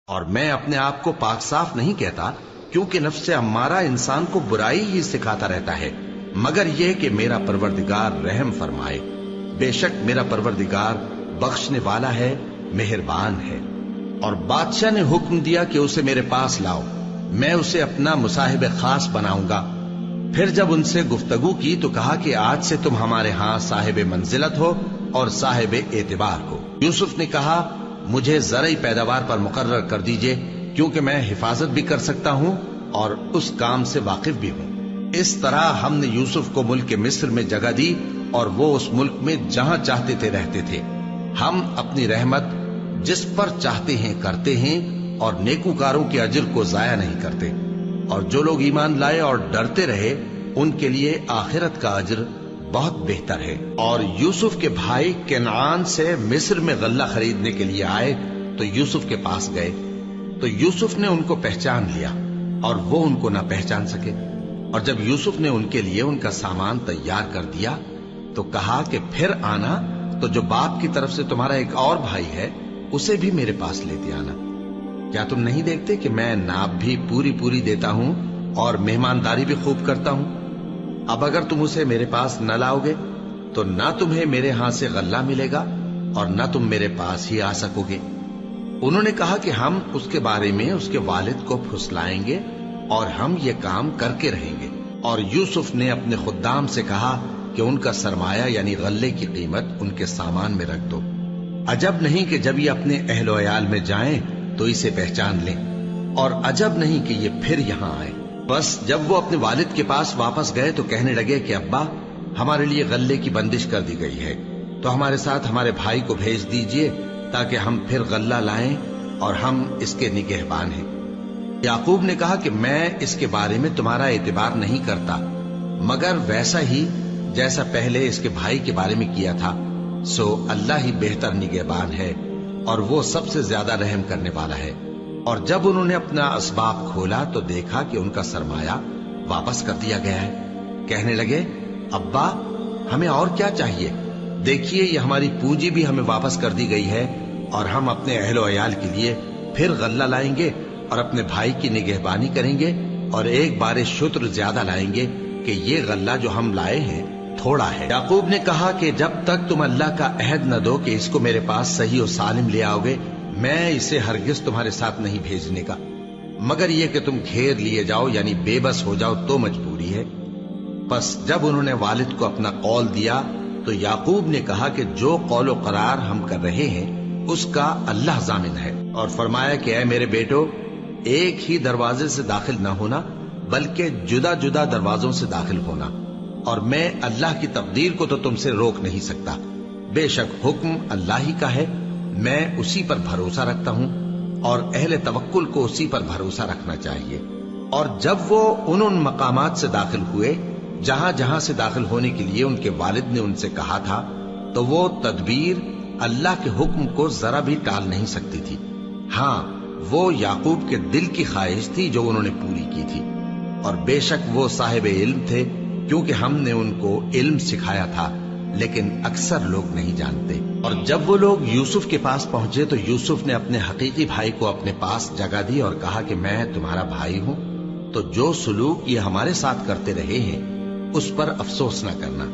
اور میں اپنے آپ کو پاک صاف نہیں کہتا، کیونکہ نفس امارہ انسان کو برائی ہی سکھاتا رہتا ہے، مگر یہ کہ میرا پروردگار رحم فرمائے۔ بے شک میرا پروردگار بخشنے والا ہے، مہربان ہے۔ اور بادشاہ نے حکم دیا کہ اسے میرے پاس لاؤ، میں اسے اپنا مصاحب خاص بناؤں گا۔ پھر جب ان سے گفتگو کی تو کہا کہ آج سے تم ہمارے ہاں صاحب منزلت ہو اور صاحب اعتبار ہو۔ یوسف نے کہا مجھے زرعی پیداوار پر مقرر کر دیجئے، کیونکہ میں حفاظت بھی کر سکتا ہوں اور اس کام سے واقف بھی ہوں۔ اس طرح ہم نے یوسف کو ملک مصر میں جگہ دی اور وہ اس ملک میں جہاں چاہتے تھے رہتے تھے۔ ہم اپنی رحمت جس پر چاہتے ہیں کرتے ہیں اور نیکوکاروں کے اجر کو ضائع نہیں کرتے، اور جو لوگ ایمان لائے اور ڈرتے رہے ان کے لیے آخرت کا اجر بہت بہتر ہے۔ اور یوسف کے بھائی کنعان سے مصر میں غلہ خریدنے کے لیے آئے تو یوسف کے پاس گئے، تو یوسف نے ان کو پہچان لیا اور وہ ان کو نہ پہچان سکے۔ اور جب یوسف نے ان کے لیے ان کا سامان تیار کر دیا تو کہا کہ پھر آنا تو جو باپ کی طرف سے تمہارا ایک اور بھائی ہے اسے بھی میرے پاس لیتے آنا۔ کیا تم نہیں دیکھتے کہ میں ناب بھی پوری پوری دیتا ہوں اور مہمانداری بھی خوب کرتا ہوں؟ اب اگر تم اسے میرے پاس نہ لاؤ گے تو نہ تمہیں میرے ہاں سے غلہ ملے گا اور نہ تم میرے پاس ہی آ سکو گے۔ انہوں نے کہا کہ ہم اس کے بارے میں اس کے والد کو پھسلائیں گے اور ہم یہ کام کر کے رہیں گے۔ اور یوسف نے اپنے خدام سے کہا کہ ان کا سرمایہ یعنی غلے کی قیمت ان کے سامان میں رکھ دو۔ عجب نہیں کہ جب یہ اپنے اہل و عیال میں جائیں تو اسے پہچان لیں، اور عجب نہیں کہ یہ پھر یہاں آئے۔ بس جب وہ اپنے والد کے پاس واپس گئے تو کہنے لگے کہ ابا ہمارے لیے غلے کی بندش کر دی گئی ہے، تو ہمارے ساتھ ہمارے بھائی کو بھیج دیجئے تاکہ ہم پھر غلہ لائیں اور ہم اس کے نگہبان ہیں۔ یعقوب نے کہا کہ میں اس کے بارے میں تمہارا اعتبار نہیں کرتا، مگر ویسا ہی جیسا پہلے اس کے بھائی کے بارے میں کیا تھا، سو اللہ ہی بہتر نگہبان ہے اور وہ سب سے زیادہ رحم کرنے والا ہے۔ اور جب انہوں نے اپنا اسباب کھولا تو دیکھا کہ ان کا سرمایہ واپس کر دیا گیا ہے۔ کہنے لگے ابا ہمیں اور کیا چاہیے، دیکھیے یہ ہماری پونجی بھی ہمیں واپس کر دی گئی ہے، اور ہم اپنے اہل و عیال کے لیے پھر غلہ لائیں گے اور اپنے بھائی کی نگہبانی کریں گے، اور ایک بار شتر زیادہ لائیں گے کہ یہ غلہ جو ہم لائے ہیں تھوڑا ہے۔ یعقوب نے کہا کہ جب تک تم اللہ کا عہد نہ دو کہ اس کو میرے پاس صحیح و سالم لے آؤ گے، میں اسے ہرگز تمہارے ساتھ نہیں بھیجنے کا، مگر یہ کہ تم گھیر لیے جاؤ یعنی بے بس ہو جاؤ تو مجبوری ہے۔ پس جب انہوں نے والد کو اپنا قول دیا تو یعقوب نے کہا کہ جو قول و قرار ہم کر رہے ہیں اس کا اللہ ضامن ہے، اور فرمایا کہ اے میرے بیٹو ایک ہی دروازے سے داخل نہ ہونا بلکہ جدا جدا دروازوں سے داخل ہونا، اور میں اللہ کی تقدیر کو تو تم سے روک نہیں سکتا، بے شک حکم اللہ ہی کا ہے، میں اسی پر بھروسہ رکھتا ہوں، اور اہل توکل کو اسی پر بھروسہ رکھنا چاہیے۔ اور جب وہ ان مقامات سے داخل ہوئے جہاں جہاں سے داخل ہونے کے لیے ان کے والد نے ان سے کہا تھا، تو وہ تدبیر اللہ کے حکم کو ذرا بھی ٹال نہیں سکتی تھی۔ ہاں وہ یعقوب کے دل کی خواہش تھی جو انہوں نے پوری کی تھی، اور بے شک وہ صاحب علم تھے کیونکہ ہم نے ان کو علم سکھایا تھا، لیکن اکثر لوگ نہیں جانتے۔ اور جب وہ لوگ یوسف کے پاس پہنچے تو یوسف نے اپنے حقیقی بھائی کو اپنے پاس جگہ دی اور کہا کہ میں تمہارا بھائی ہوں، تو جو سلوک یہ ہمارے ساتھ کرتے رہے ہیں اس پر افسوس نہ کرنا۔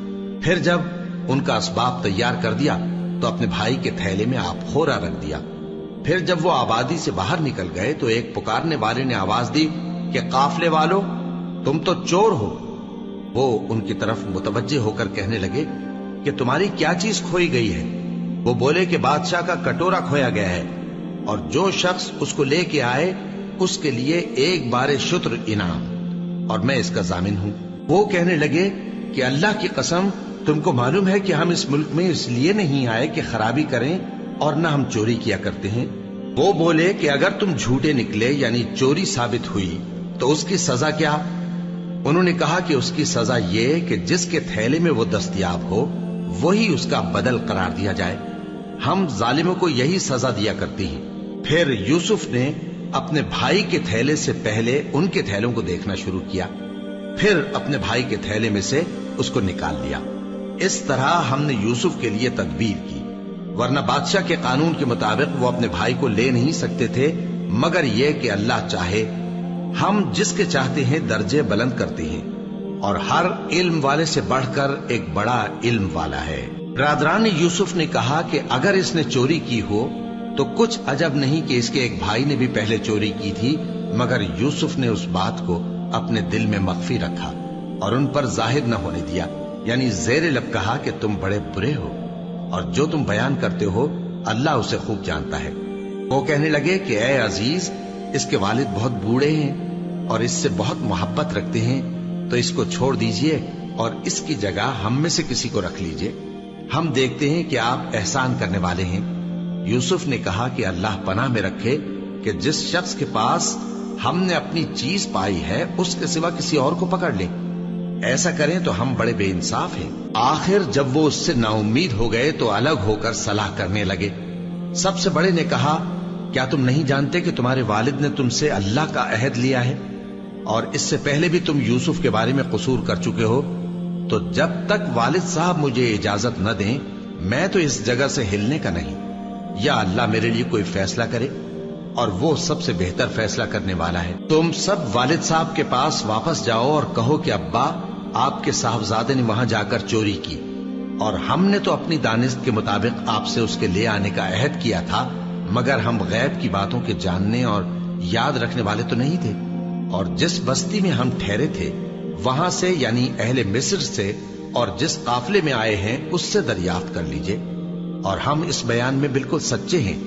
پھر جب ان کا اسباب تیار کر دیا تو اپنے بھائی کے تھیلے میں آپ خورا رکھ دیا۔ پھر جب وہ آبادی سے باہر نکل گئے تو ایک پکارنے والے نے آواز دی کہ قافلے والو تم تو چور ہو۔ وہ ان کی طرف متوجہ ہو کر کہنے لگے کہ تمہاری کیا چیز کھوئی گئی ہے؟ وہ بولے کہ بادشاہ کا کٹورا کھویا گیا ہے، اور جو شخص اس کو لے کے آئے اس کے لیے ایک بار شتر انعام، اور میں اس کا ضامن ہوں۔ وہ کہنے لگے کہ اللہ کی قسم تم کو معلوم ہے کہ ہم اس ملک میں اس لیے نہیں آئے کہ خرابی کریں اور نہ ہم چوری کیا کرتے ہیں۔ وہ بولے کہ اگر تم جھوٹے نکلے یعنی چوری ثابت ہوئی تو اس کی سزا کیا؟ انہوں نے کہا کہ اس کی سزا یہ کہ جس کے تھیلے میں وہ دستیاب ہو وہی اس کا بدل قرار دیا جائے، ہم ظالموں کو یہی سزا دیا کرتی ہیں۔ پھر یوسف نے اپنے بھائی کے تھیلے سے پہلے ان کے تھیلوں کو دیکھنا شروع کیا، پھر اپنے بھائی کے تھیلے میں سے اس کو نکال لیا۔ اس طرح ہم نے یوسف کے لیے تدبیر کی، ورنہ بادشاہ کے قانون کے مطابق وہ اپنے بھائی کو لے نہیں سکتے تھے مگر یہ کہ اللہ چاہے ہم جس کے چاہتے ہیں درجے بلند کرتے ہیں، اور ہر علم والے سے بڑھ کر ایک بڑا علم والا ہے۔ برادران یوسف نے کہا کہ اگر اس نے چوری کی ہو تو کچھ عجب نہیں کہ اس کے ایک بھائی نے بھی پہلے چوری کی تھی، مگر یوسف نے اس بات کو اپنے دل میں مخفی رکھا اور ان پر ظاہر نہ ہونے دیا، یعنی زیر لب کہا کہ تم بڑے برے ہو اور جو تم بیان کرتے ہو اللہ اسے خوب جانتا ہے۔ وہ کہنے لگے کہ اے عزیز، اس کے والد بہت بوڑھے ہیں اور اس سے بہت محبت رکھتے ہیں، تو اس کو چھوڑ دیجئے اور اس کی جگہ ہم میں سے کسی کو رکھ لیجئے، ہم دیکھتے ہیں کہ آپ احسان کرنے والے ہیں۔ یوسف نے کہا کہ اللہ پناہ میں رکھے کہ جس شخص کے پاس ہم نے اپنی چیز پائی ہے اس کے سوا کسی اور کو پکڑ لیں، ایسا کریں تو ہم بڑے بے انصاف ہیں۔ آخر جب وہ اس سے نا امید ہو گئے تو الگ ہو کر صلاح کرنے لگے۔ سب سے بڑے نے کہا، کیا تم نہیں جانتے کہ تمہارے والد نے تم سے اللہ کا عہد لیا ہے اور اس سے پہلے بھی تم یوسف کے بارے میں قصور کر چکے ہو؟ تو جب تک والد صاحب مجھے اجازت نہ دیں میں تو اس جگہ سے ہلنے کا نہیں، یا اللہ میرے لیے کوئی فیصلہ کرے، اور وہ سب سے بہتر فیصلہ کرنے والا ہے۔ تم سب والد صاحب کے پاس واپس جاؤ اور کہو کہ ابا، آپ کے صاحبزادے نے وہاں جا کر چوری کی، اور ہم نے تو اپنی دانست کے مطابق آپ سے اس کے لے آنے کا عہد کیا تھا، مگر ہم غیب کی باتوں کے جاننے اور یاد رکھنے والے تو نہیں تھے، اور جس بستی میں ہم ٹھہرے تھے وہاں سے، یعنی اہل مصر سے، اور جس قافلے میں آئے ہیں اس سے دریافت کر لیجئے، اور ہم اس بیان میں بالکل سچے ہیں۔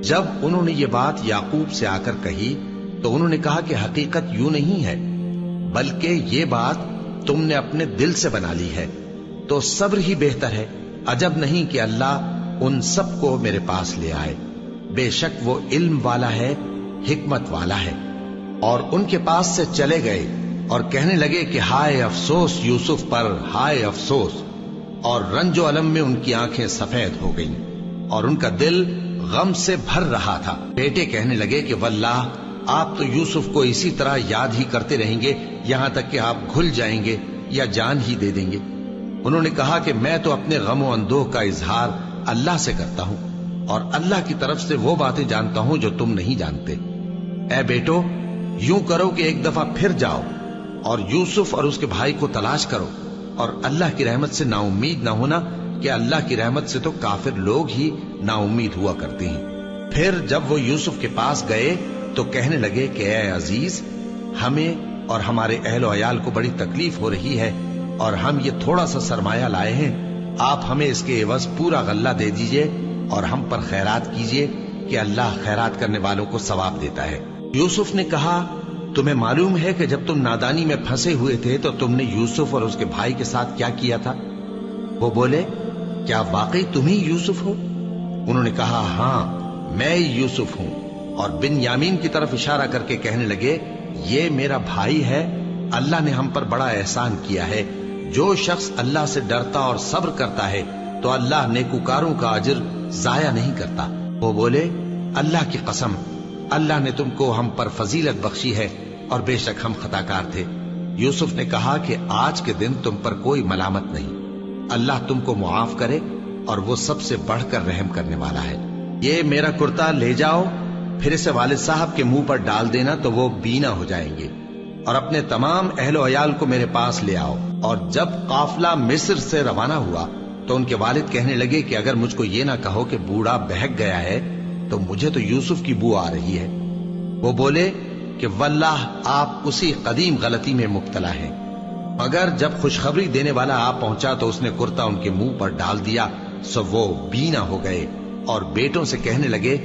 جب انہوں نے یہ بات یعقوب سے آ کر کہی تو انہوں نے کہا کہ حقیقت یوں نہیں ہے، بلکہ یہ بات تم نے اپنے دل سے بنا لی ہے، تو صبر ہی بہتر ہے۔ عجب نہیں کہ اللہ ان سب کو میرے پاس لے آئے، بے شک وہ علم والا ہے، حکمت والا ہے۔ اور ان کے پاس سے چلے گئے اور کہنے لگے کہ ہائے افسوس یوسف پر، ہائے افسوس، اور رنج و الم میں ان کی آنکھیں سفید ہو گئیں اور ان کا دل غم سے بھر رہا تھا۔ بیٹے کہنے لگے کہ واللہ آپ تو یوسف کو اسی طرح یاد ہی کرتے رہیں گے یہاں تک کہ آپ گھل جائیں گے یا جان ہی دے دیں گے۔ انہوں نے کہا کہ میں تو اپنے غم و اندوہ کا اظہار اللہ سے کرتا ہوں، اور اللہ کی طرف سے وہ باتیں جانتا ہوں جو تم نہیں جانتے۔ اے بیٹو، یوں کرو کہ ایک دفعہ پھر جاؤ اور یوسف اور اس کے بھائی کو تلاش کرو، اور اللہ کی رحمت سے نا امید نہ ہونا، کہ اللہ کی رحمت سے تو کافر لوگ ہی نا امید ہوا کرتے ہیں۔ پھر جب وہ یوسف کے پاس گئے تو کہنے لگے کہ اے عزیز، ہمیں اور ہمارے اہل و عیال کو بڑی تکلیف ہو رہی ہے، اور ہم یہ تھوڑا سا سرمایہ لائے ہیں، آپ ہمیں اس کے عوض پورا غلہ دے دیجئے اور ہم پر خیرات کیجئے کہ اللہ خیرات کرنے والوں کو ثواب دیتا ہے۔ یوسف نے کہا، تمہیں معلوم ہے کہ جب تم نادانی میں پھنسے ہوئے تھے تو تم نے یوسف اور اس کے بھائی کے ساتھ کیا کیا تھا؟ وہ بولے، کیا واقعی تم ہی یوسف ہو؟ انہوں نے کہا، ہاں میں یوسف ہوں، اور بن یامین کی طرف اشارہ کر کے کہنے لگے، یہ میرا بھائی ہے، اللہ نے ہم پر بڑا احسان کیا ہے۔ جو شخص اللہ سے ڈرتا اور صبر کرتا ہے تو اللہ نیکوکاروں کا اجر ضائع نہیں کرتا۔ وہ بولے، اللہ کی قسم، اللہ نے تم کو ہم پر فضیلت بخشی ہے اور بے شک ہم خطاکار تھے۔ یوسف نے کہا کہ آج کے دن تم پر کوئی ملامت نہیں، اللہ تم کو معاف کرے، اور وہ سب سے بڑھ کر رحم کرنے والا ہے۔ یہ میرا کرتا لے جاؤ، پھر اسے والد صاحب کے منہ پر ڈال دینا تو وہ بینا ہو جائیں گے، اور اپنے تمام اہل و عیال کو میرے پاس لے آؤ۔ اور جب قافلہ مصر سے روانہ ہوا تو ان کے والد کہنے لگے کہ اگر مجھ کو یہ نہ کہو کہ بوڑھا بہک گیا ہے تو مجھے تو یوسف کی بو آ رہی ہے۔ وہ بولے کہ واللہ آپ اسی قدیم غلطی میں مبتلا ہیں۔ مگر جب خوشخبری دینے والا آ پہنچا تو اس نے کرتا ان کے منہ پر ڈال دیا، سو وہ بینا ہو گئے، اور بیٹوں سے کہنے لگے،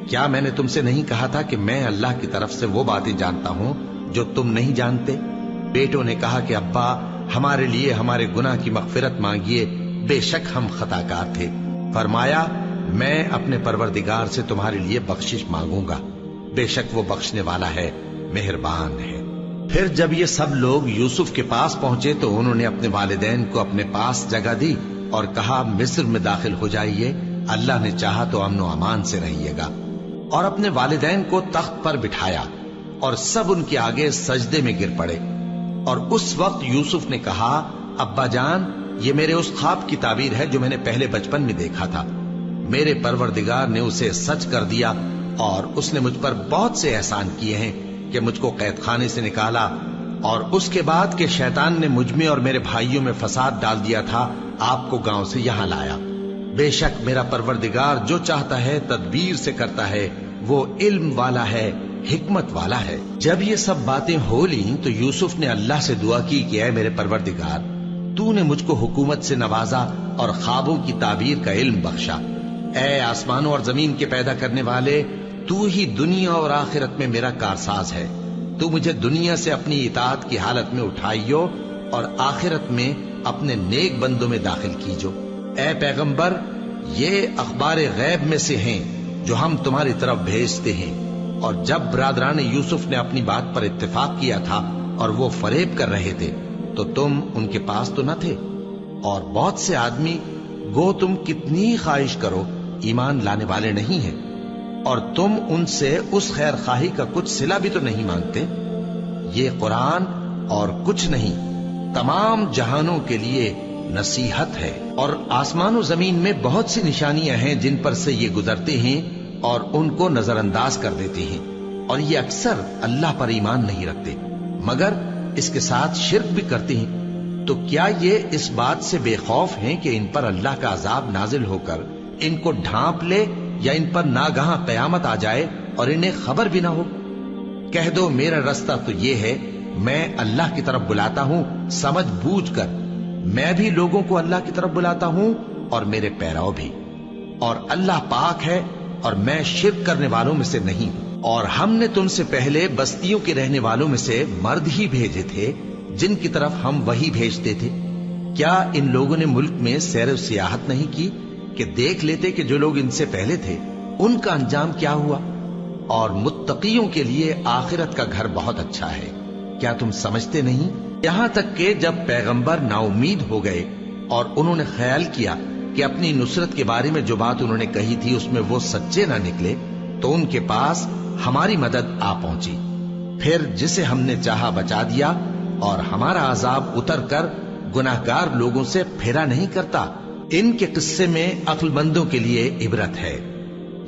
کیا میں نے تم سے نہیں کہا تھا کہ میں اللہ کی طرف سے وہ باتیں جانتا ہوں جو تم نہیں جانتے؟ بیٹوں نے کہا کہ ابا، ہمارے لیے ہمارے گناہ کی مغفرت مانگیے، بے شک ہم خطاکار تھے۔ فرمایا، میں اپنے پروردگار سے تمہارے لیے بخشش مانگوں گا، بے شک وہ بخشنے والا ہے، مہربان ہے۔ پھر جب یہ سب لوگ یوسف کے پاس پہنچے تو انہوں نے اپنے والدین کو اپنے پاس جگہ دی اور کہا، مصر میں داخل ہو جائیے، اللہ نے چاہا تو امن و امان سے رہیے گا۔ اور اپنے والدین کو تخت پر بٹھایا اور سب ان کے آگے سجدے میں گر پڑے۔ اور اس وقت یوسف نے کہا، ابا جان، یہ میرے اس خواب کی تعبیر ہے جو میں نے پہلے بچپن میں دیکھا تھا، میرے پروردگار نے اسے سچ کر دیا اور اس نے مجھ پر بہت سے احسان کیے ہیں کہ مجھ کو قید خانے سے نکالا، اور اس کے بعد کہ شیطان نے مجھ میں اور میرے بھائیوں میں فساد ڈال دیا تھا، آپ کو گاؤں سے یہاں لایا۔ بے شک میرا پروردگار جو چاہتا ہے تدبیر سے کرتا ہے، وہ علم والا ہے، حکمت والا ہے۔ جب یہ سب باتیں ہو لیں تو یوسف نے اللہ سے دعا کی کہ اے میرے پروردگار، تو نے مجھ کو حکومت سے نوازا اور خوابوں کی تعبیر کا علم بخشا۔ اے آسمانوں اور زمین کے پیدا کرنے والے، تو ہی دنیا اور آخرت میں میرا کارساز ہے۔ تو مجھے دنیا سے اپنی اطاعت کی حالت میں اٹھائیو اور آخرت میں اپنے نیک بندوں میں داخل کیجو۔ اے پیغمبر، یہ اخبار غیب میں سے ہیں جو ہم تمہاری طرف بھیجتے ہیں۔ اور جب برادران یوسف نے اپنی بات پر اتفاق کیا تھا اور وہ فریب کر رہے تھے تو تم ان کے پاس تو نہ تھے، اور بہت سے آدمی گو تم کتنی خواہش کرو ایمان لانے والے نہیں ہیں، اور تم ان سے اس خیر خواہی کا کچھ صلہ بھی تو نہیں مانگتے۔ یہ قرآن اور کچھ نہیں تمام جہانوں کے لیے نصیحت ہے، اور آسمان و زمین میں بہت سی نشانیاں ہیں جن پر سے یہ گزرتے ہیں اور ان کو نظر انداز کر دیتے ہیں، اور یہ اکثر اللہ پر ایمان نہیں رکھتے مگر اس کے ساتھ شرک بھی کرتے ہیں۔ تو کیا یہ اس بات سے بے خوف ہیں کہ ان پر اللہ کا عذاب نازل ہو کر ان کو ڈھانپ لے، یا ان پر ناگہاں قیامت آ جائے اور انہیں خبر بھی نہ ہو؟ کہہ دو میرا رستہ تو یہ ہے، میں اللہ کی طرف بلاتا ہوں سمجھ بوجھ کر، میں بھی لوگوں کو اللہ کی طرف بلاتا ہوں اور میرے پیراؤ بھی، اور اللہ پاک ہے اور میں شرک کرنے والوں میں سے نہیں ہوں۔ اور ہم نے تم سے پہلے بستیوں کے رہنے والوں میں سے مرد ہی بھیجے تھے جن کی طرف ہم وہی بھیجتے تھے۔ کیا ان لوگوں نے ملک میں سیر و سیاحت نہیں کی کہ دیکھ لیتے کہ جو لوگ ان سے پہلے تھے ان کا انجام کیا ہوا؟ اور متقیوں کے لیے آخرت کا گھر بہت اچھا ہے، کیا تم سمجھتے نہیں؟ یہاں تک کہ جب پیغمبر نا امید ہو گئے اور انہوں نے خیال کیا کہ اپنی نصرت کے بارے میں جو بات انہوں نے کہی تھی اس میں وہ سچے نہ نکلے، تو ان کے پاس ہماری مدد آ پہنچی۔ پھر جسے ہم نے چاہا بچا دیا، اور ہمارا عذاب اتر کر گناہگار لوگوں سے پھیرا نہیں کرتا۔ ان کے قصے میں عقل مندوں کے لیے عبرت ہے۔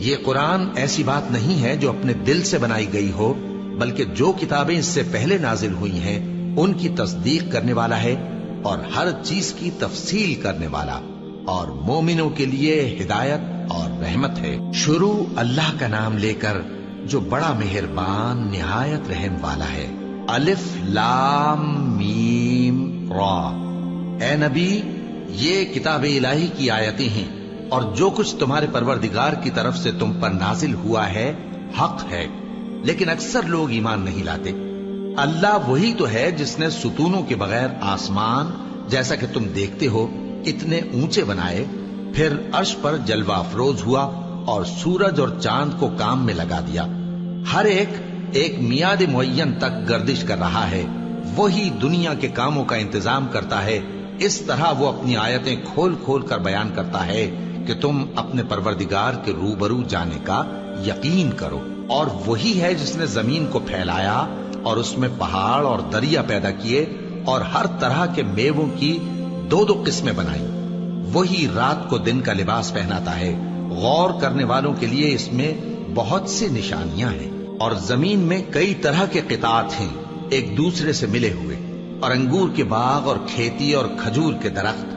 یہ قرآن ایسی بات نہیں ہے جو اپنے دل سے بنائی گئی ہو، بلکہ جو کتابیں اس سے پہلے نازل ہوئی ہیں ان کی تصدیق کرنے والا ہے اور ہر چیز کی تفصیل کرنے والا، اور مومنوں کے لیے ہدایت اور رحمت ہے۔ شروع اللہ کا نام لے کر جو بڑا مہربان نہایت رحم والا ہے۔ الف لام میم را۔ اے نبی، یہ کتاب الہی کی آیتیں ہیں، اور جو کچھ تمہارے پروردگار کی طرف سے تم پر نازل ہوا ہے حق ہے، لیکن اکثر لوگ ایمان نہیں لاتے۔ اللہ وہی تو ہے جس نے ستونوں کے بغیر آسمان جیسا کہ تم دیکھتے ہو اتنے اونچے بنائے، پھر عرش پر جلوہ افروز ہوا اور سورج اور چاند کو کام میں لگا دیا، ہر ایک میعاد معین تک گردش کر رہا ہے۔ وہی دنیا کے کاموں کا انتظام کرتا ہے، اس طرح وہ اپنی آیتیں کھول کھول کر بیان کرتا ہے کہ تم اپنے پروردگار کے روبرو جانے کا یقین کرو۔ اور وہی ہے جس نے زمین کو پھیلایا اور اس میں پہاڑ اور دریا پیدا کیے اور ہر طرح کے میووں کی دو دو قسمیں بنائی۔ وہی رات کو دن کا لباس پہناتا ہے۔ غور کرنے والوں کے لیے اس میں بہت سی نشانیاں ہیں۔ اور زمین میں کئی طرح کے قطعات ہیں ایک دوسرے سے ملے ہوئے، اور انگور کے باغ اور کھیتی اور کھجور کے درخت،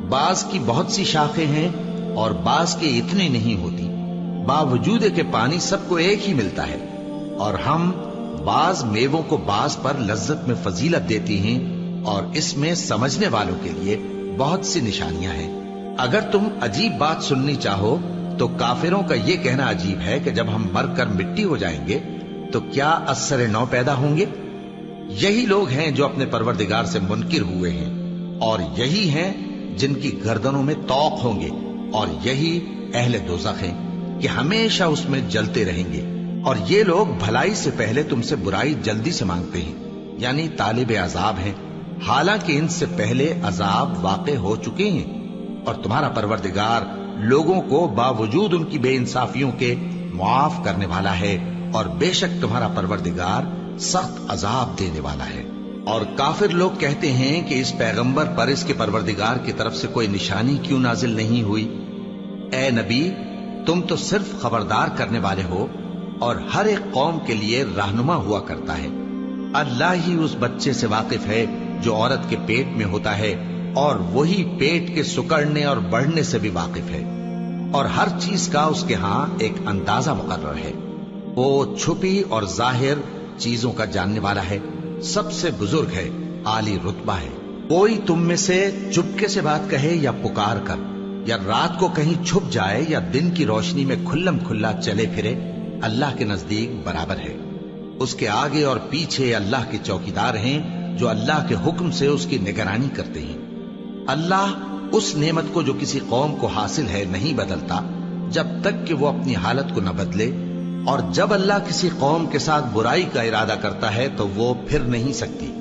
بعض کی بہت سی شاخیں ہیں اور بعض کی اتنی نہیں ہوتی، باوجود کہ پانی سب کو ایک ہی ملتا ہے۔ اور ہم بعض میووں کو بعض پر لذت میں فضیلت دیتی ہیں، اور اس میں سمجھنے والوں کے لیے بہت سی نشانیاں ہیں۔ اگر تم عجیب بات سننی چاہو تو کافروں کا یہ کہنا عجیب ہے کہ جب ہم مر کر مٹی ہو جائیں گے تو کیا اثر نو پیدا ہوں گے؟ یہی لوگ ہیں جو اپنے پروردگار سے منکر ہوئے ہیں، اور یہی ہیں جن کی گردنوں میں طوق ہوں گے، اور یہی اہل دوزخ ہیں کہ ہمیشہ اس میں جلتے رہیں گے۔ اور یہ لوگ بھلائی سے پہلے تم سے برائی جلدی سے مانگتے ہیں، یعنی طالب عذاب ہیں، حالانکہ ان سے پہلے عذاب واقع ہو چکے ہیں۔ اور تمہارا پروردگار لوگوں کو باوجود ان کی بے انصافیوں کے معاف کرنے والا ہے، اور بے شک تمہارا پروردگار سخت عذاب دینے والا ہے۔ اور کافر لوگ کہتے ہیں کہ اس پیغمبر پر اس کے پروردگار کی طرف سے کوئی نشانی کیوں نازل نہیں ہوئی؟ اے نبی، تم تو صرف خبردار کرنے والے ہو اور ہر ایک قوم کے لیے رہنما ہوا کرتا ہے۔ اللہ ہی اس بچے سے واقف ہے جو عورت کے پیٹ میں ہوتا ہے، اور وہی پیٹ کے سکڑنے اور بڑھنے سے بھی واقف ہے، اور ہر چیز کا اس کے ہاں ایک اندازہ مقرر ہے۔ وہ چھپی اور ظاہر چیزوں کا جاننے والا ہے، سب سے بزرگ ہے، عالی رتبہ ہے۔ کوئی تم میں سے چپکے سے بات کہے یا پکار کر، یا رات کو کہیں چھپ جائے یا دن کی روشنی میں کھلم کھلا چلے پھرے، اللہ کے نزدیک برابر ہے۔ اس کے آگے اور پیچھے اللہ کے چوکیدار ہیں جو اللہ کے حکم سے اس کی نگرانی کرتے ہیں۔ اللہ اس نعمت کو جو کسی قوم کو حاصل ہے نہیں بدلتا جب تک کہ وہ اپنی حالت کو نہ بدلے، اور جب اللہ کسی قوم کے ساتھ برائی کا ارادہ کرتا ہے تو وہ پھر نہیں سکتی،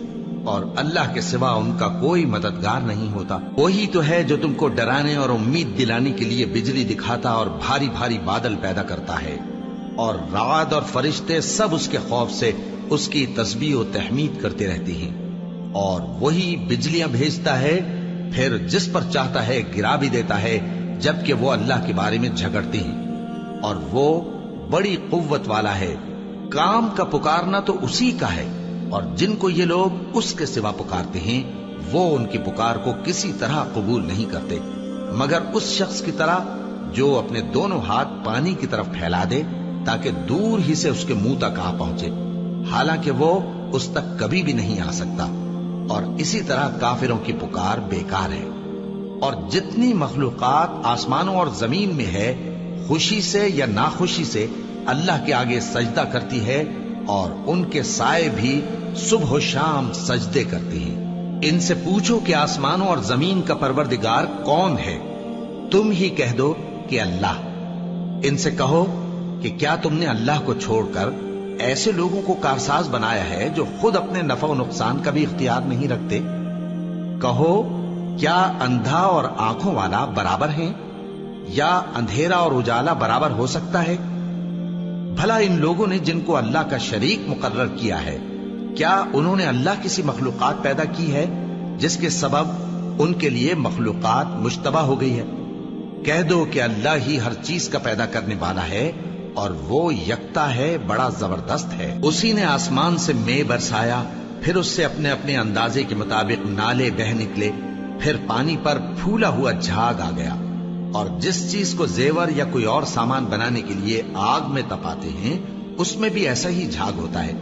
اور اللہ کے سوا ان کا کوئی مددگار نہیں ہوتا۔ وہی تو ہے جو تم کو ڈرانے اور امید دلانے کے لیے بجلی دکھاتا اور بھاری بھاری بادل پیدا کرتا ہے، اور رعد اور فرشتے سب اس کے خوف سے اس کی تسبیح و تحمید کرتے رہتے ہیں۔ اور وہی بجلیاں بھیجتا ہے، پھر جس پر چاہتا ہے گرا بھی دیتا ہے، جبکہ وہ اللہ کے بارے میں جھگڑتے ہیں، اور وہ بڑی قوت والا ہے۔ کام کا پکارنا تو اسی کا ہے، اور جن کو یہ لوگ اس کے سوا پکارتے ہیں وہ ان کی پکار کو کسی طرح قبول نہیں کرتے، مگر اس شخص کی طرح جو اپنے دونوں ہاتھ پانی کی طرف پھیلا دے تاکہ دور ہی سے اس کے منہ تک آ پہنچے، حالانکہ وہ اس تک کبھی بھی نہیں آ سکتا۔ اور اسی طرح کافروں کی پکار بیکار ہے۔ اور جتنی مخلوقات آسمانوں اور زمین میں ہے، خوشی سے یا ناخوشی سے اللہ کے آگے سجدہ کرتی ہے، اور ان کے سائے بھی صبح و شام سجدے کرتے ہیں۔ ان سے پوچھو کہ آسمانوں اور زمین کا پروردگار کون ہے؟ تم ہی کہہ دو کہ اللہ۔ ان سے کہو کہ کیا تم نے اللہ کو چھوڑ کر ایسے لوگوں کو کارساز بنایا ہے جو خود اپنے نفع و نقصان کا بھی اختیار نہیں رکھتے؟ کہو کیا اندھا اور آنکھوں والا برابر ہیں، یا اندھیرا اور اجالا برابر ہو سکتا ہے؟ بھلا ان لوگوں نے جن کو اللہ کا شریک مقرر کیا ہے، کیا انہوں نے اللہ کسی مخلوقات پیدا کی ہے جس کے سبب ان کے لیے مخلوقات مشتبہ ہو گئی ہے؟ کہہ دو کہ اللہ ہی ہر چیز کا پیدا کرنے والا ہے، اور وہ یکتا ہے، بڑا زبردست ہے۔ اسی نے آسمان سے مے برسایا، پھر اس سے اپنے اپنے اندازے کے مطابق نالے بہ نکلے، پھر پانی پر پھولا ہوا جھاگ آ گیا، اور جس چیز کو زیور یا کوئی اور سامان بنانے کے لیے آگ میں تپاتے ہیں اس میں بھی ایسا ہی جھاگ ہوتا ہے۔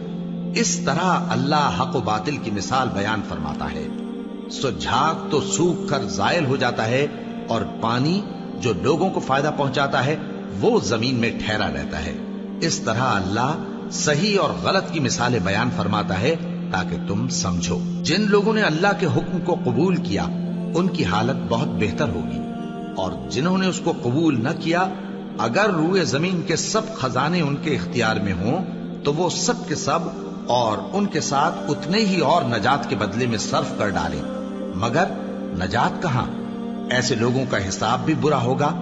اس طرح اللہ حق و باطل کی مثال بیان فرماتا ہے۔ سو جھاگ تو سوکھ کر زائل ہو جاتا ہے، اور پانی جو لوگوں کو فائدہ پہنچاتا ہے وہ زمین میں ٹھہرا رہتا ہے۔ اس طرح اللہ صحیح اور غلط کی مثالیں بیان فرماتا ہے تاکہ تم سمجھو۔ جن لوگوں نے اللہ کے حکم کو قبول کیا ان کی حالت بہت بہتر ہوگی، اور جنہوں نے اس کو قبول نہ کیا، اگر روئے زمین کے سب خزانے ان کے اختیار میں ہوں تو وہ سب کے سب اور ان کے ساتھ اتنے ہی اور نجات کے بدلے میں صرف کر ڈالیں، مگر نجات کہاں؟ ایسے لوگوں کا حساب بھی برا ہوگا،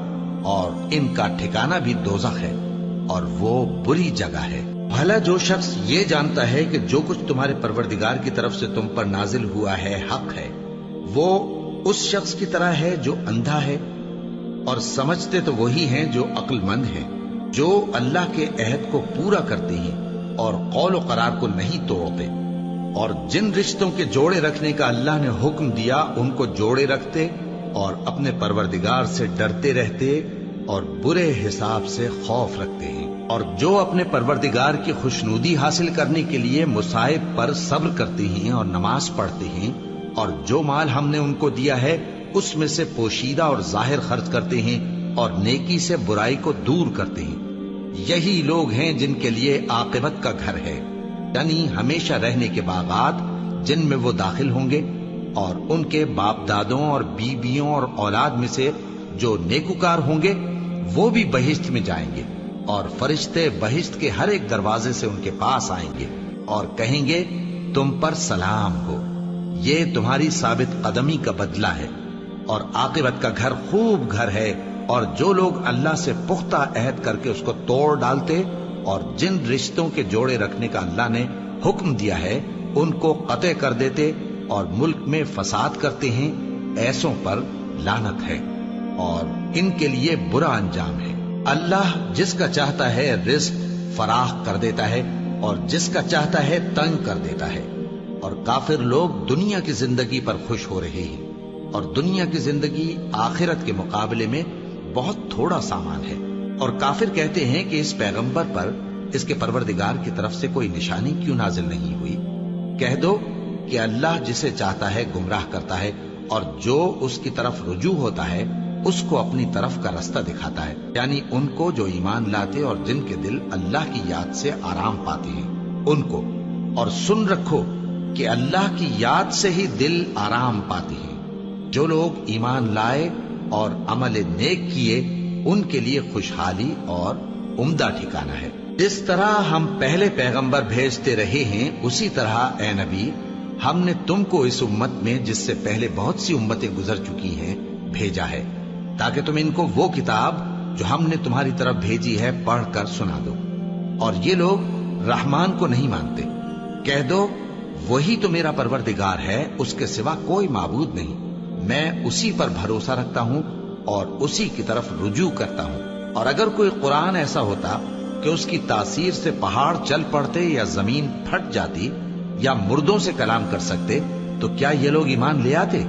اور ان کا ٹھکانہ بھی دوزخ ہے، اور وہ بری جگہ ہے۔ بھلا جو شخص یہ جانتا ہے کہ جو کچھ تمہارے پروردگار کی طرف سے تم پر نازل ہوا ہے حق ہے، وہ اس شخص کی طرح ہے جو اندھا ہے؟ اور سمجھتے تو وہی ہیں جو عقل مند ہیں، جو اللہ کے عہد کو پورا کرتے ہیں اور قول و قرار کو نہیں توڑتے، اور جن رشتوں کے جوڑے رکھنے کا اللہ نے حکم دیا ان کو جوڑے رکھتے، اور اپنے پروردگار سے ڈرتے رہتے اور برے حساب سے خوف رکھتے ہیں، اور جو اپنے پروردگار کی خوشنودی حاصل کرنے کے لیے مصائب پر صبر کرتے ہیں اور نماز پڑھتے ہیں، اور جو مال ہم نے ان کو دیا ہے اس میں سے پوشیدہ اور ظاہر خرچ کرتے ہیں، اور نیکی سے برائی کو دور کرتے ہیں۔ یہی لوگ ہیں جن کے لیے عاقبت کا گھر ہے، یعنی ہمیشہ رہنے کے باغات جن میں وہ داخل ہوں گے، اور ان کے باپ دادوں اور بیویوں اور اولاد میں سے جو نیکوکار ہوں گے وہ بھی بہشت میں جائیں گے، اور فرشتے بہشت کے ہر ایک دروازے سے ان کے پاس آئیں گے اور کہیں گے تم پر سلام ہو، یہ تمہاری ثابت قدمی کا بدلہ ہے، اور عاقبت کا گھر خوب گھر ہے۔ اور جو لوگ اللہ سے پختہ عہد کر کے اس کو توڑ ڈالتے اور جن رشتوں کے جوڑے رکھنے کا اللہ نے حکم دیا ہے ان کو قطع کر دیتے اور ملک میں فساد کرتے ہیں، ایسوں پر لعنت ہے اور ان کے لیے برا انجام ہے۔ اللہ جس کا چاہتا ہے رزق فراخ کر دیتا ہے اور جس کا چاہتا ہے تنگ کر دیتا ہے۔ اور کافر لوگ دنیا کی زندگی پر خوش ہو رہے ہیں، اور دنیا کی زندگی آخرت کے مقابلے میں بہت تھوڑا سامان ہے۔ اور کافر کہتے ہیں کہ اس پیغمبر پر اس کے پروردگار کی طرف سے کوئی نشانی کیوں نازل نہیں ہوئی؟ کہہ دو کہ اللہ جسے چاہتا ہے گمراہ کرتا ہے، اور جو اس کی طرف رجوع ہوتا ہے اس کو اپنی طرف کا رستہ دکھاتا ہے، یعنی ان کو جو ایمان لاتے اور جن کے دل اللہ کی یاد سے آرام پاتے ہیں ان کو۔ اور سن رکھو کہ اللہ کی یاد سے ہی دل آرام پاتے ہیں۔ جو لوگ ایمان لائے اور عمل نیک کیے ان کے لیے خوشحالی اور عمدہ ٹھکانہ ہے۔ جس طرح ہم پہلے پیغمبر بھیجتے رہے ہیں اسی طرح اے نبی ہم نے تم کو اس امت میں جس سے پہلے بہت سی امتیں گزر چکی ہیں بھیجا ہے، تاکہ تم ان کو وہ کتاب جو ہم نے تمہاری طرف بھیجی ہے پڑھ کر سنا دو۔ اور یہ لوگ رحمان کو نہیں مانتے۔ کہہ دو وہی تو میرا پروردگار ہے، اس کے سوا کوئی معبود نہیں، میں اسی پر بھروسہ رکھتا ہوں اور اسی کی طرف رجوع کرتا ہوں۔ اور اگر کوئی قرآن ایسا ہوتا کہ اس کی تاثیر سے پہاڑ چل پڑتے یا زمین پھٹ جاتی یا مردوں سے کلام کر سکتے تو کیا یہ لوگ ایمان لے آتے؟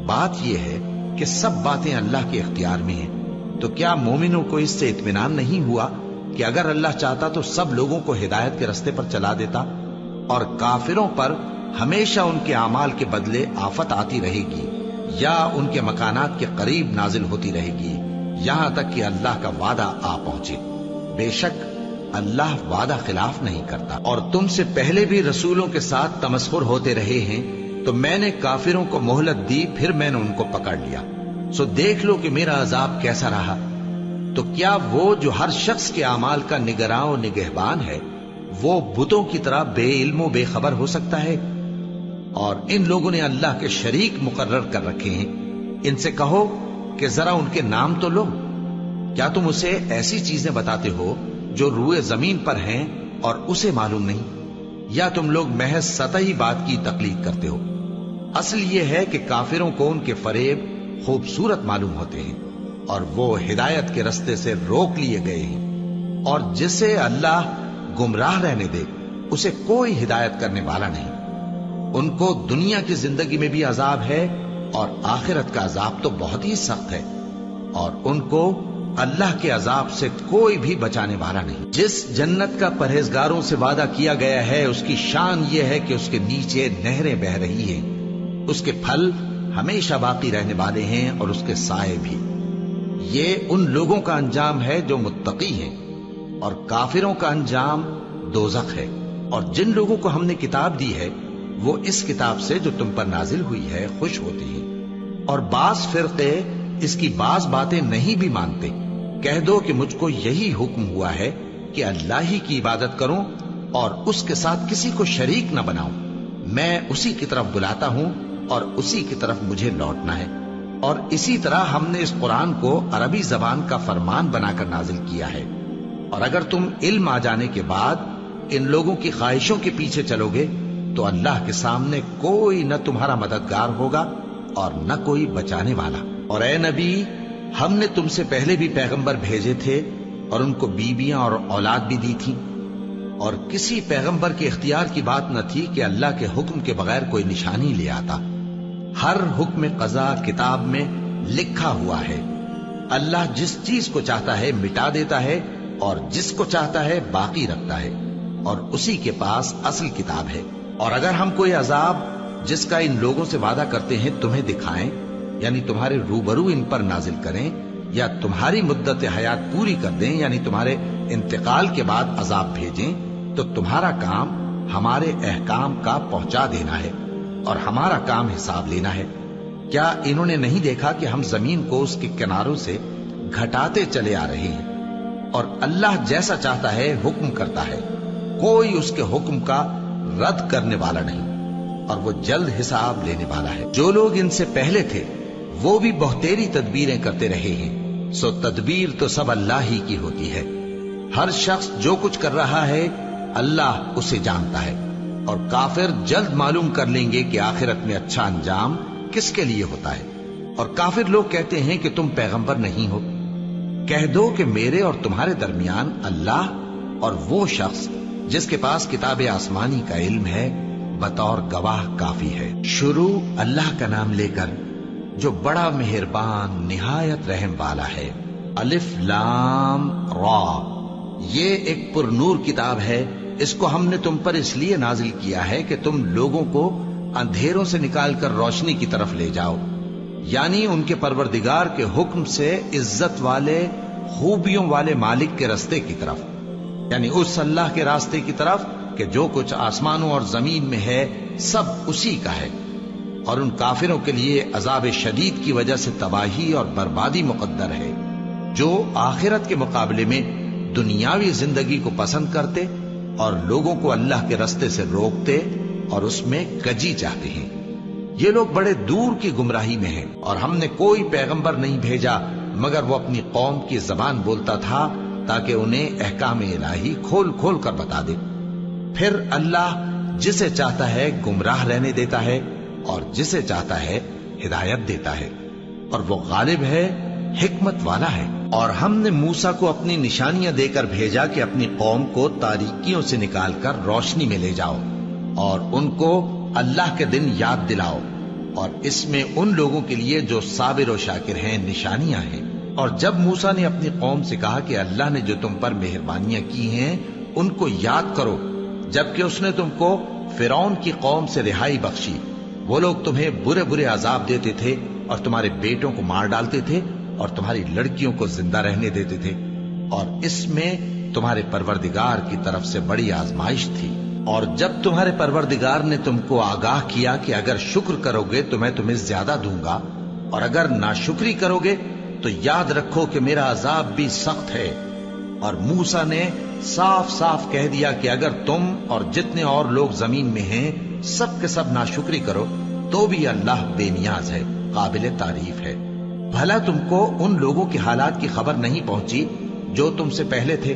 بات یہ ہے کہ سب باتیں اللہ کے اختیار میں ہیں، تو کیا مومنوں کو اس سے اطمینان نہیں ہوا کہ اگر اللہ چاہتا تو سب لوگوں کو ہدایت کے رستے پر چلا دیتا؟ اور کافروں پر ہمیشہ ان کے اعمال کے بدلے آفت آتی رہے گی یا ان کے مکانات کے قریب نازل ہوتی رہے گی یہاں تک کہ اللہ کا وعدہ آ پہنچے۔ بے شک اللہ وعدہ خلاف نہیں کرتا۔ اور تم سے پہلے بھی رسولوں کے ساتھ تمسخر ہوتے رہے ہیں، تو میں نے کافروں کو مہلت دی، پھر میں نے ان کو پکڑ لیا، سو دیکھ لو کہ میرا عذاب کیسا رہا۔ تو کیا وہ جو ہر شخص کے اعمال کا نگراں و نگہبان ہے وہ بتوں کی طرح بے علم و بے خبر ہو سکتا ہے؟ اور ان لوگوں نے اللہ کے شریک مقرر کر رکھے ہیں۔ ان سے کہو کہ ذرا ان کے نام تو لو۔ کیا تم اسے ایسی چیزیں بتاتے ہو جو روئے زمین پر ہیں اور اسے معلوم نہیں، یا تم لوگ محض سطحی بات کی تقلید کرتے ہو؟ اصل یہ ہے کہ کافروں کو ان کے فریب خوبصورت معلوم ہوتے ہیں اور وہ ہدایت کے رستے سے روک لیے گئے ہیں، اور جسے اللہ گمراہ رہنے دے اسے کوئی ہدایت کرنے والا نہیں۔ ان کو دنیا کی زندگی میں بھی عذاب ہے اور آخرت کا عذاب تو بہت ہی سخت ہے، اور ان کو اللہ کے عذاب سے کوئی بھی بچانے والا نہیں۔ جس جنت کا پرہیزگاروں سے وعدہ کیا گیا ہے اس کی شان یہ ہے کہ اس کے نیچے نہریں بہ رہی ہیں، اس کے پھل ہمیشہ باقی رہنے والے ہیں اور اس کے سائے بھی۔ یہ ان لوگوں کا انجام ہے جو متقی ہیں، اور کافروں کا انجام دوزخ ہے۔ اور جن لوگوں کو ہم نے کتاب دی ہے وہ اس کتاب سے جو تم پر نازل ہوئی ہے خوش ہوتے ہیں، اور بعض فرقے اس کی بعض باتیں نہیں بھی مانتے۔ کہہ دو کہ مجھ کو یہی حکم ہوا ہے کہ اللہ ہی کی عبادت کروں اور اس کے ساتھ کسی کو شریک نہ بناؤں۔ میں اسی کی طرف بلاتا ہوں اور اسی کی طرف مجھے لوٹنا ہے۔ اور اسی طرح ہم نے اس قرآن کو عربی زبان کا فرمان بنا کر نازل کیا ہے۔ اور اگر تم علم آ جانے کے بعد ان لوگوں کی خواہشوں کے پیچھے چلو گے تو اللہ کے سامنے کوئی نہ تمہارا مددگار ہوگا اور نہ کوئی بچانے والا۔ اور اے نبی ہم نے تم سے پہلے بھی پیغمبر بھیجے تھے اور ان کو بیویاں اور اولاد بھی دی تھی، اور کسی پیغمبر کے اختیار کی بات نہ تھی کہ اللہ کے حکم کے بغیر کوئی نشانی لے آتا۔ ہر حکم قضا کتاب میں لکھا ہوا ہے۔ اللہ جس چیز کو چاہتا ہے مٹا دیتا ہے اور جس کو چاہتا ہے باقی رکھتا ہے، اور اسی کے پاس اصل کتاب ہے۔ اور اگر ہم کوئی عذاب جس کا ان لوگوں سے وعدہ کرتے ہیں تمہیں دکھائیں، یعنی تمہارے روبرو ان پر نازل کریں، یا تمہاری مدت حیات پوری کر دیں یعنی تمہارے انتقال کے بعد عذاب بھیجیں، تو تمہارا کام ہمارے احکام کا پہنچا دینا ہے اور ہمارا کام حساب لینا ہے۔ کیا انہوں نے نہیں دیکھا کہ ہم زمین کو اس کے کناروں سے گھٹاتے چلے آ رہے ہیں؟ اور اللہ جیسا چاہتا ہے حکم کرتا ہے، کوئی اس کے حکم کا رد کرنے والا نہیں، اور وہ جلد حساب لینے والا ہے۔ جو لوگ ان سے پہلے تھے وہ بھی بہتیری تدبیریں کرتے رہے ہیں، سو تدبیر تو سب اللہ ہی کی ہوتی ہے۔ ہر شخص جو کچھ کر رہا ہے اللہ اسے جانتا ہے، اور کافر جلد معلوم کر لیں گے کہ آخرت میں اچھا انجام کس کے لیے ہوتا ہے۔ اور کافر لوگ کہتے ہیں کہ تم پیغمبر نہیں ہو۔ کہہ دو کہ میرے اور تمہارے درمیان اللہ اور وہ شخص جس کے پاس کتاب آسمانی کا علم ہے بطور گواہ کافی ہے۔ شروع اللہ کا نام لے کر جو بڑا مہربان نہایت رحم والا ہے۔ الف لام را، یہ ایک پر نور کتاب ہے، اس کو ہم نے تم پر اس لیے نازل کیا ہے کہ تم لوگوں کو اندھیروں سے نکال کر روشنی کی طرف لے جاؤ، یعنی ان کے پروردگار کے حکم سے عزت والے خوبیوں والے مالک کے راستے کی طرف، یعنی اس اللہ کے راستے کی طرف کہ جو کچھ آسمانوں اور زمین میں ہے سب اسی کا ہے۔ اور ان کافروں کے لیے عذاب شدید کی وجہ سے تباہی اور بربادی مقدر ہے، جو آخرت کے مقابلے میں دنیاوی زندگی کو پسند کرتے اور لوگوں کو اللہ کے راستے سے روکتے اور اس میں کجی چاہتے ہیں۔ یہ لوگ بڑے دور کی گمراہی میں ہیں، اور ہم نے کوئی پیغمبر نہیں بھیجا مگر وہ اپنی قوم کی زبان بولتا تھا تاکہ انہیں احکام الہی کھول کھول کر بتا دے۔ پھر اللہ جسے چاہتا ہے گمراہ رہنے دیتا ہے اور جسے چاہتا ہے ہدایت دیتا ہے، اور وہ غالب ہے، حکمت والا ہے۔ اور ہم نے موسیٰ کو اپنی نشانیاں دے کر بھیجا کہ اپنی قوم کو تاریکیوں سے نکال کر روشنی میں لے جاؤ اور ان کو اللہ کے دن یاد دلاؤ، اور اس میں ان لوگوں کے لیے جو صابر و شاکر ہیں نشانیاں ہیں۔ اور جب موسیٰ نے اپنی قوم سے کہا کہ اللہ نے جو تم پر مہربانیاں کی ہیں ان کو یاد کرو، جبکہ اس نے تم کو فرعون کی قوم سے رہائی بخشی، وہ لوگ تمہیں برے برے عذاب دیتے تھے اور تمہارے بیٹوں کو مار ڈالتے تھے اور تمہاری لڑکیوں کو زندہ رہنے دیتے تھے، اور اس میں تمہارے پروردگار کی طرف سے بڑی آزمائش تھی۔ اور جب تمہارے پروردگار نے تم کو آگاہ کیا کہ اگر شکر کرو گے تو میں تمہیں زیادہ دوں گا، اور اگر ناشکری کرو گے تو یاد رکھو کہ میرا عذاب بھی سخت ہے۔ اور موسیٰ نے صاف صاف کہہ دیا کہ اگر تم اور جتنے اور لوگ زمین میں ہیں سب کے سب ناشکری کرو تو بھی اللہ بے نیاز ہے، قابل تعریف ہے۔ بھلا تم کو ان لوگوں کے حالات کی خبر نہیں پہنچی جو تم سے پہلے تھے،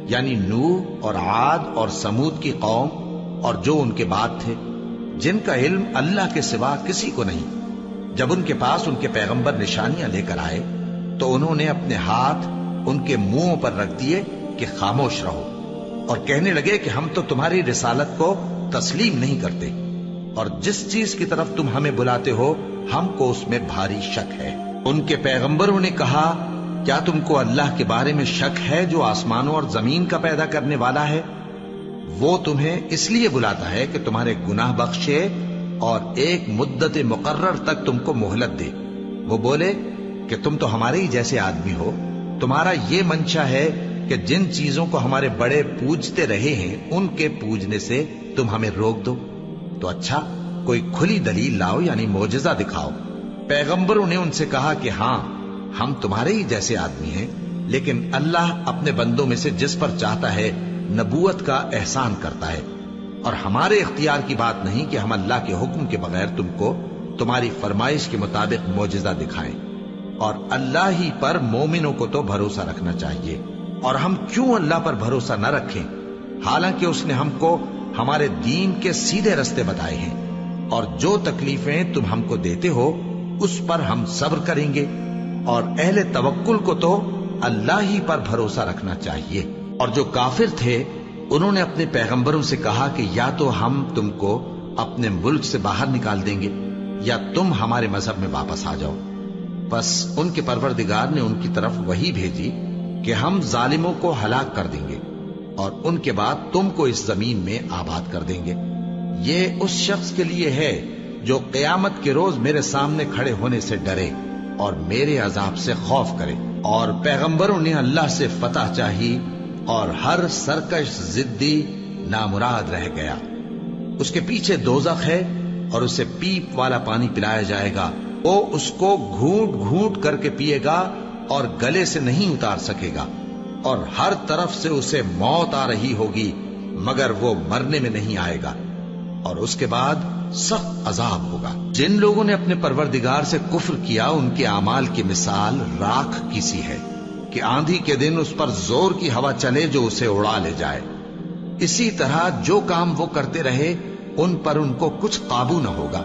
یعنی نوح اور عاد اور سمود کی قوم اور جو ان کے بعد تھے، جن کا علم اللہ کے سوا کسی کو نہیں۔ جب ان کے پاس ان کے پیغمبر نشانیاں لے کر آئے تو انہوں نے اپنے ہاتھ ان کے منہوں پر رکھ دیے کہ خاموش رہو، اور کہنے لگے کہ ہم تو تمہاری رسالت کو تسلیم نہیں کرتے، اور جس چیز کی طرف تم ہمیں بلاتے ہو ہم کو اس میں بھاری شک ہے۔ ان کے پیغمبروں نے کہا، کیا تم کو اللہ کے بارے میں شک ہے جو آسمانوں اور زمین کا پیدا کرنے والا ہے؟ وہ تمہیں اس لیے بلاتا ہے کہ تمہارے گناہ بخشے اور ایک مدت مقرر تک تم کو مہلت دے۔ وہ بولے کہ تم تو ہمارے ہی جیسے آدمی ہو، تمہارا یہ منشا ہے کہ جن چیزوں کو ہمارے بڑے پوجتے رہے ہیں ان کے پوجنے سے تم ہمیں روک دو، تو اچھا کوئی کھلی دلیل لاؤ، یعنی معجزہ دکھاؤ۔ پیغمبروں نے ان سے کہا کہ ہاں ہم تمہارے ہی جیسے آدمی ہیں، لیکن اللہ اپنے بندوں میں سے جس پر چاہتا ہے نبوت کا احسان کرتا ہے، اور ہمارے اختیار کی بات نہیں کہ ہم اللہ کے حکم کے بغیر تم کو تمہاری فرمائش کے مطابق معجزہ دکھائیں۔ اور اللہ ہی پر مومنوں کو تو بھروسہ رکھنا چاہیے، اور ہم کیوں اللہ پر بھروسہ نہ رکھیں حالانکہ اس نے ہم کو ہمارے دین کے سیدھے رستے بتائے ہیں، اور جو تکلیفیں تم ہم کو دیتے ہو اس پر ہم صبر کریں گے، اور اہل توکل کو تو اللہ ہی پر بھروسہ رکھنا چاہیے۔ اور جو کافر تھے انہوں نے اپنے پیغمبروں سے کہا کہ یا تو ہم تم کو اپنے ملک سے باہر نکال دیں گے یا تم ہمارے مذہب میں واپس آ جاؤ۔ بس ان کے پروردگار نے ان کی طرف وحی بھیجی کہ ہم ظالموں کو ہلاک کر دیں گے اور ان کے بعد تم کو اس زمین میں آباد کر دیں گے۔ یہ اس شخص کے لیے ہے جو قیامت کے روز میرے سامنے کھڑے ہونے سے ڈرے اور میرے عذاب سے خوف کرے۔ اور پیغمبروں نے اللہ سے فتح چاہی اور ہر سرکش ضدی نامراد رہ گیا۔ اس کے پیچھے دوزخ ہے اور اسے پیپ والا پانی پلایا جائے گا، وہ اس کو گھونٹ گھونٹ کر کے پیے گا اور گلے سے نہیں اتار سکے گا، اور ہر طرف سے اسے موت آ رہی ہوگی مگر وہ مرنے میں نہیں آئے گا، اور اس کے بعد سخت عذاب ہوگا۔ جن لوگوں نے اپنے پروردگار سے کفر کیا ان کے اعمال کی مثال راکھ کی سی ہے کہ آندھی کے دن اس پر زور کی ہوا چلے جو اسے اڑا لے جائے۔ اسی طرح جو کام وہ کرتے رہے ان پر ان کو کچھ قابو نہ ہوگا۔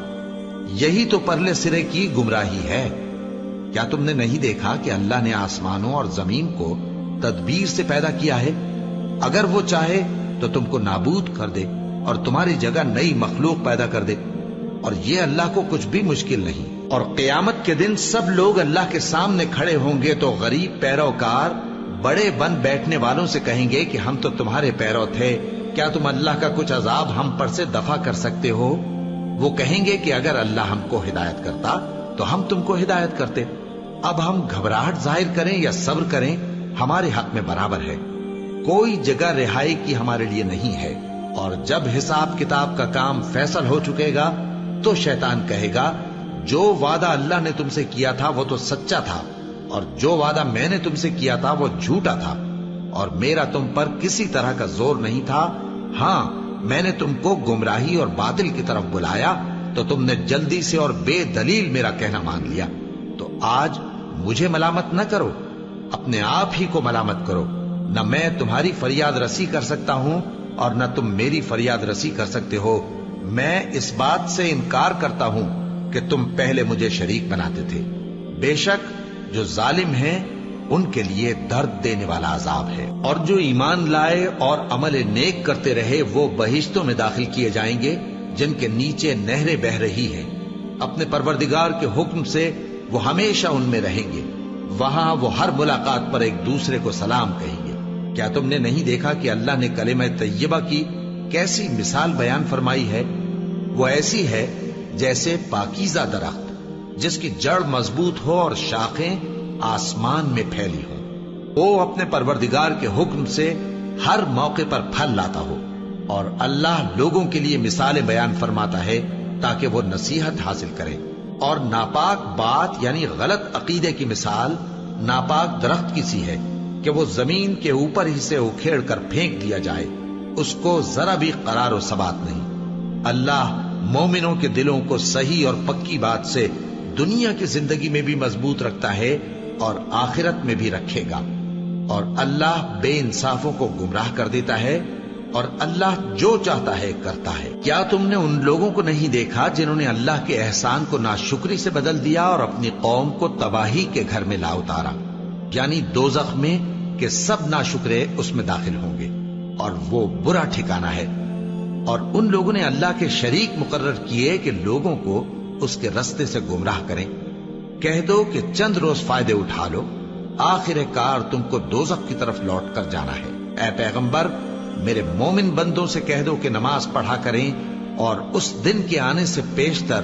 یہی تو پرلے سرے کی گمراہی ہے۔ کیا تم نے نہیں دیکھا کہ اللہ نے آسمانوں اور زمین کو تدبیر سے پیدا کیا ہے؟ اگر وہ چاہے تو تم کو نابود کر دے اور تمہاری جگہ نئی مخلوق پیدا کر دے، اور یہ اللہ کو کچھ بھی مشکل نہیں۔ اور قیامت کے دن سب لوگ اللہ کے سامنے کھڑے ہوں گے تو غریب پیروکار بڑے بن بیٹھنے والوں سے کہیں گے کہ ہم تو تمہارے پیرو تھے، کیا تم اللہ کا کچھ عذاب ہم پر سے دفع کر سکتے ہو؟ وہ کہیں گے کہ اگر اللہ ہم کو ہدایت کرتا تو ہم تم کو ہدایت کرتے۔ اب ہم گھبراہٹ ظاہر کریں یا صبر کریں، ہمارے حق میں برابر ہے، کوئی جگہ رہائی کی ہمارے لیے نہیں ہے۔ اور جب حساب کتاب کا کام فیصل ہو چکے گا تو شیطان کہے گا جو وعدہ اللہ نے تم سے کیا تھا وہ تو سچا تھا، اور جو وعدہ میں نے تم سے کیا تھا وہ جھوٹا تھا، اور میرا تم پر کسی طرح کا زور نہیں تھا۔ ہاں، میں نے تم کو گمراہی اور باطل کی طرف بلایا تو تم نے جلدی سے اور بے دلیل میرا کہنا مان لیا۔ تو آج مجھے ملامت نہ کرو، اپنے آپ ہی کو ملامت کرو۔ نہ میں تمہاری فریاد رسی کر سکتا ہوں اور نہ تم میری فریاد رسی کر سکتے ہو۔ میں اس بات سے انکار کرتا ہوں کہ تم پہلے مجھے شریک بناتے تھے۔ بے شک جو ظالم ہیں ان کے لیے درد دینے والا عذاب ہے۔ اور جو ایمان لائے اور عمل نیک کرتے رہے وہ بہشتوں میں داخل کیے جائیں گے جن کے نیچے نہریں بہ رہی ہیں۔ اپنے پروردگار کے حکم سے وہ ہمیشہ ان میں رہیں گے، وہاں وہ ہر ملاقات پر ایک دوسرے کو سلام کہیں گے۔ کیا تم نے نہیں دیکھا کہ اللہ نے کلمہ طیبہ کی کیسی مثال بیان فرمائی ہے؟ وہ ایسی ہے جیسے پاکیزہ درخت جس کی جڑ مضبوط ہو اور شاخیں آسمان میں پھیلی ہوں، وہ اپنے پروردگار کے حکم سے ہر موقع پر پھل لاتا ہو۔ اور اللہ لوگوں کے لیے مثالیں بیان فرماتا ہے تاکہ وہ نصیحت حاصل کریں۔ اور ناپاک بات یعنی غلط عقیدے کی مثال ناپاک درخت کی سی ہے کہ وہ زمین کے اوپر ہی سے اکھیڑ کر پھینک دیا جائے، اس کو ذرا بھی قرار و ثبات نہیں۔ اللہ مومنوں کے دلوں کو صحیح اور پکی بات سے دنیا کی زندگی میں بھی مضبوط رکھتا ہے اور آخرت میں بھی رکھے گا۔ اور اللہ بے انصافوں کو گمراہ کر دیتا ہے، اور اللہ جو چاہتا ہے کرتا ہے۔ کیا تم نے ان لوگوں کو نہیں دیکھا جنہوں نے اللہ کے احسان کو ناشکری سے بدل دیا اور اپنی قوم کو تباہی کے گھر میں لا اتارا، یعنی دوزخ میں، کہ سب ناشکرے اس میں داخل ہوں گے اور وہ برا ٹھکانہ ہے۔ اور ان لوگوں نے اللہ کے شریک مقرر کیے کہ لوگوں کو اس کے رستے سے گمراہ کریں۔ کہہ دو کہ چند روز فائدے اٹھا لو، آخر کار تم کو دوزخ کی طرف لوٹ کر جانا ہے۔ اے پیغمبر، میرے مومن بندوں سے کہہ دو کہ نماز پڑھا کریں، اور اس دن کے آنے سے پیشتر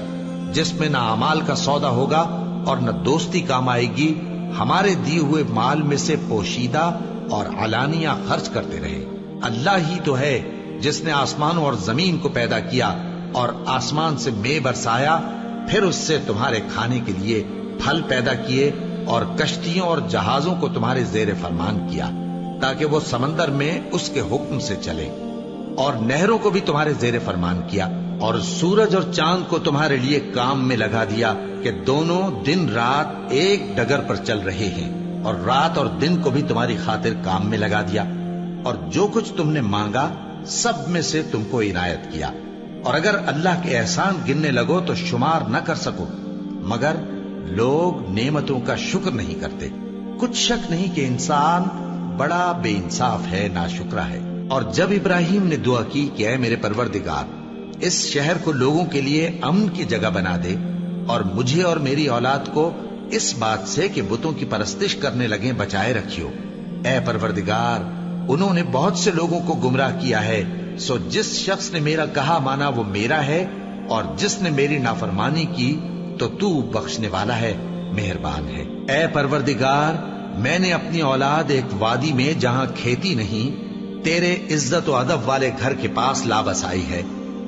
جس میں نہ اعمال کا سودا ہوگا اور نہ دوستی کام آئے گی، ہمارے دیے ہوئے مال میں سے پوشیدہ اور علانیہ خرچ کرتے رہے۔ اللہ ہی تو ہے جس نے آسمانوں اور زمین کو پیدا کیا اور آسمان سے مے برسایا، پھر اس سے تمہارے کھانے کے لیے پھل پیدا کیے اور کشتیوں اور جہازوں کو تمہارے زیر فرمان کیا تاکہ وہ سمندر میں اس کے حکم سے چلے، اور نہروں کو بھی تمہارے زیر فرمان کیا، اور سورج اور چاند کو تمہارے لیے کام میں لگا دیا کہ دونوں دن رات ایک ڈگر پر چل رہے ہیں، اور رات اور دن کو بھی تمہاری خاطر کام میں لگا دیا، اور جو کچھ تم نے مانگا سب میں سے تم کو عنایت کیا۔ اور اگر اللہ کے احسان گننے لگو تو شمار نہ کر سکو، مگر لوگ نعمتوں کا شکر نہیں کرتے۔ کچھ شک نہیں کہ انسان بڑا بے انصاف ہے، ناشکرا ہے۔ اور جب ابراہیم نے دعا کی کہ اے میرے پروردگار، اس شہر کو لوگوں کے لیے امن کی جگہ بنا دے، اور مجھے اور میری اولاد کو اس بات سے کہ بتوں کی پرستش کرنے لگیں بچائے رکھیو۔ اے پروردگار، انہوں نے بہت سے لوگوں کو گمراہ کیا ہے، سو جس شخص نے میرا کہا مانا وہ میرا ہے، اور جس نے میری نافرمانی کی تو تو بخشنے والا ہے، مہربان ہے۔ اے پروردگار، میں نے اپنی اولاد ایک وادی میں جہاں کھیتی نہیں، تیرے عزت و ادب والے گھر کے پاس لا بسائی ہے۔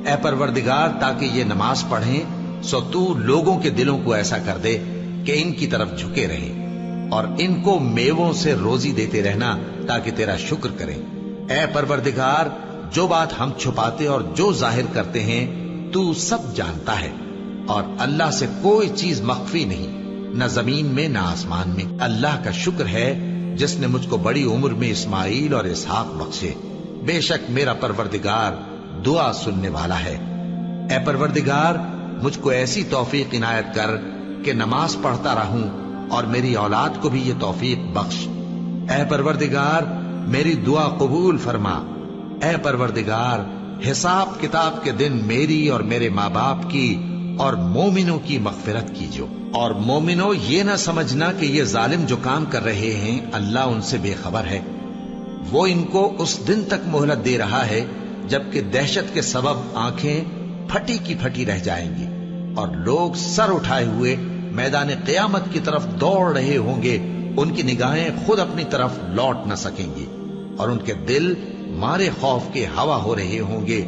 اے پروردگار، تاکہ یہ نماز پڑھیں، سو تو لوگوں کے دلوں کو ایسا کر دے کہ ان کی طرف جھکے رہیں، اور ان کو میووں سے روزی دیتے رہنا تاکہ تیرا شکر کریں۔ اے پروردگار، جو بات ہم چھپاتے اور جو ظاہر کرتے ہیں تو سب جانتا ہے، اور اللہ سے کوئی چیز مخفی نہیں، نہ زمین میں نہ آسمان میں۔ اللہ کا شکر ہے جس نے مجھ کو بڑی عمر میں اسماعیل اور اسحاق بخشے، بے شک میرا پروردگار دعا سننے والا ہے۔ اے پروردگار، مجھ کو ایسی توفیق عنایت کر کہ نماز پڑھتا رہوں، اور میری اولاد کو بھی یہ توفیق بخش۔ اے پروردگار، میری دعا قبول فرما۔ اے پروردگار، حساب کتاب کے دن میری اور میرے ماں باپ کی اور مومنوں کی مغفرت کیجو۔ اور مومنوں، یہ نہ سمجھنا کہ یہ ظالم جو کام کر رہے ہیں اللہ ان سے بے خبر ہے۔ وہ ان کو اس دن تک مہلت دے رہا ہے جبکہ دہشت کے سبب آنکھیں پھٹی کی پھٹی رہ جائیں گی اور لوگ سر اٹھائے ہوئے میدان قیامت کی طرف دوڑ رہے ہوں گے۔ ان کی نگاہیں خود اپنی طرف لوٹ نہ سکیں گی اور ان کے دل مارے خوف کے ہوا ہو رہے ہوں گے۔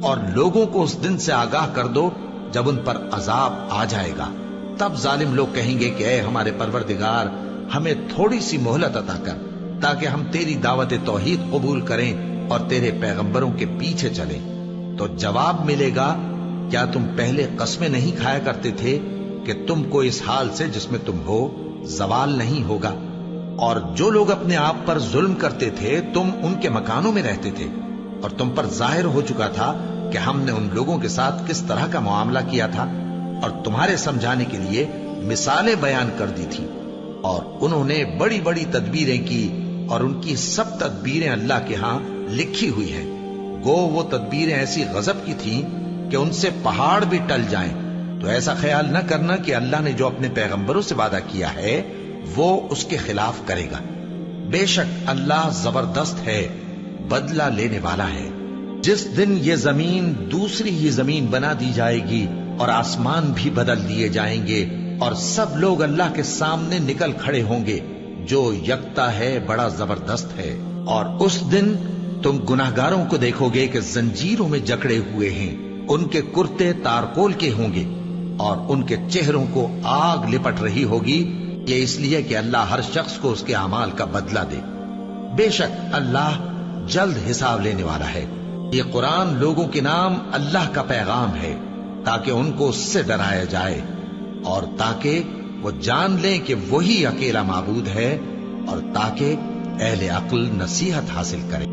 اور لوگوں کو اس دن سے آگاہ کر دو جب ان پر عذاب آ جائے گا۔ تب ظالم لوگ کہیں گے کہ اے ہمارے پروردگار، ہمیں تھوڑی سی مہلت عطا کر تاکہ ہم تیری دعوت توحید قبول کریں اور تیرے پیغمبروں کے پیچھے چلیں۔ تو جواب ملے گا، کیا تم پہلے قسمیں نہیں کھایا کرتے تھے کہ تم کو اس حال سے جس میں تم ہو زوال نہیں ہوگا؟ اور جو لوگ اپنے آپ پر ظلم کرتے تھے تم ان کے مکانوں میں رہتے تھے، اور تم پر ظاہر ہو چکا تھا کہ ہم نے ان لوگوں کے ساتھ کس طرح کا معاملہ کیا تھا، اور تمہارے سمجھانے کے لیے مثالیں بیان کر دی تھی۔ اور انہوں نے بڑی بڑی تدبیریں کی، اور ان کی سب تدبیریں اللہ کے ہاں لکھی ہوئی ہیں۔ گو وہ تدبیریں ایسی غضب کی تھیں کہ ان سے پہاڑ بھی ٹل جائیں۔ تو ایسا خیال نہ کرنا کہ اللہ نے جو اپنے پیغمبروں سے وعدہ کیا ہے وہ اس کے خلاف کرے گا۔ بے شک اللہ زبردست ہے، بدلہ لینے والا ہے۔ جس دن یہ زمین دوسری ہی زمین بنا دی جائے گی اور آسمان بھی بدل دیے جائیں گے اور سب لوگ اللہ کے سامنے نکل کھڑے ہوں گے جو یکتا ہے، بڑا زبردست ہے۔ اور اس دن تم گناہگاروں کو دیکھو گے کہ زنجیروں میں جکڑے ہوئے ہیں، ان کے کرتے تارکول کے ہوں گے اور ان کے چہروں کو آگ لپٹ رہی ہوگی، یہ اس لیے کہ اللہ ہر شخص کو اس کے اعمال کا بدلہ دے۔ بے شک اللہ جلد حساب لینے والا ہے۔ یہ قرآن لوگوں کے نام اللہ کا پیغام ہے تاکہ ان کو اس سے ڈرایا جائے اور تاکہ وہ جان لیں کہ وہی اکیلا معبود ہے، اور تاکہ اہل عقل نصیحت حاصل کریں۔